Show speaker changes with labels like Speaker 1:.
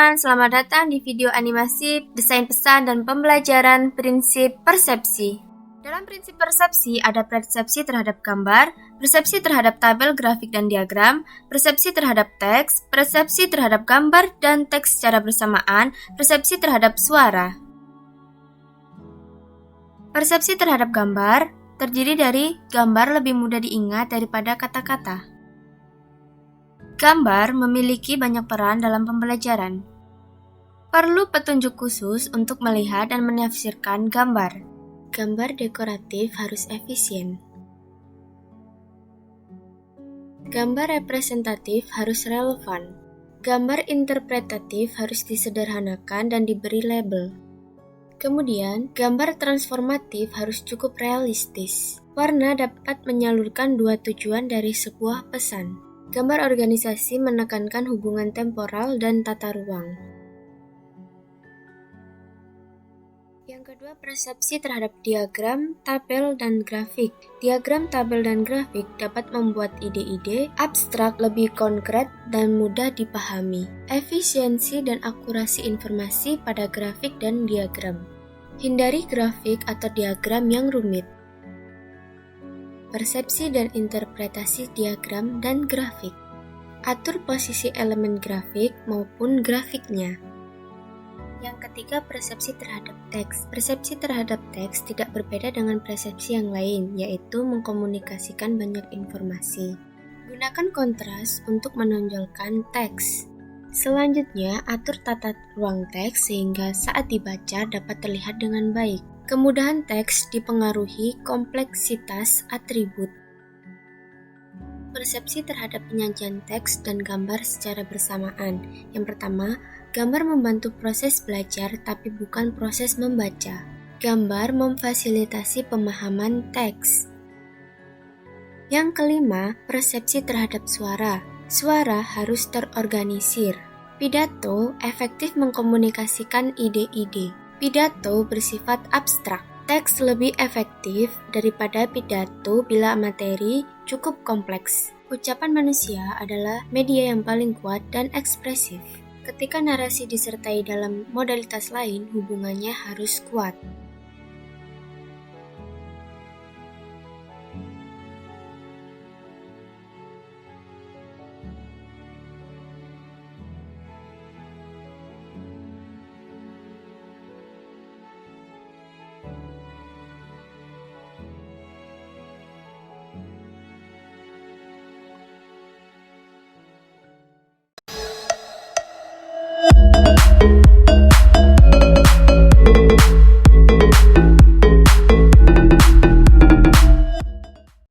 Speaker 1: teman-teman, selamat datang di video animasi desain pesan dan pembelajaran prinsip persepsi. Dalam prinsip persepsi ada persepsi terhadap gambar, persepsi terhadap tabel, grafik, dan diagram, persepsi terhadap teks, persepsi terhadap gambar dan teks secara bersamaan, persepsi terhadap suara. Persepsi terhadap gambar terdiri dari gambar lebih mudah diingat daripada kata-kata. Gambar memiliki banyak peran dalam pembelajaran. Perlu petunjuk khusus untuk melihat dan menafsirkan gambar. Gambar dekoratif harus efisien. Gambar representatif harus relevan. Gambar interpretatif harus disederhanakan dan diberi label. Kemudian, gambar transformatif harus cukup realistis. Warna dapat menyalurkan dua tujuan dari sebuah pesan. Gambar organisasi menekankan hubungan temporal dan tata ruang. Yang kedua, persepsi terhadap diagram, tabel, dan grafik. Diagram, tabel, dan grafik dapat membuat ide-ide abstrak lebih konkret dan mudah dipahami. Efisiensi dan akurasi informasi pada grafik dan diagram. Hindari grafik atau diagram yang rumit. Persepsi dan interpretasi diagram dan grafik. Atur posisi elemen grafik maupun grafiknya. Yang ketiga, persepsi terhadap teks. Persepsi terhadap teks tidak berbeda dengan persepsi yang lain, yaitu mengkomunikasikan banyak informasi. Gunakan kontras untuk menonjolkan teks. Selanjutnya, atur tata ruang teks sehingga saat dibaca dapat terlihat dengan baik. Kemudahan teks dipengaruhi kompleksitas atribut. Persepsi terhadap penyajian teks dan gambar secara bersamaan. Yang pertama, gambar membantu proses belajar tapi bukan proses membaca. Gambar memfasilitasi pemahaman teks. Yang kelima, persepsi terhadap suara. Suara harus terorganisir. Pidato efektif mengkomunikasikan ide-ide. Pidato bersifat abstrak. Teks lebih efektif daripada pidato bila materi cukup kompleks. Ucapan manusia adalah media yang paling kuat dan ekspresif. Ketika narasi disertai dalam modalitas lain, hubungannya harus kuat.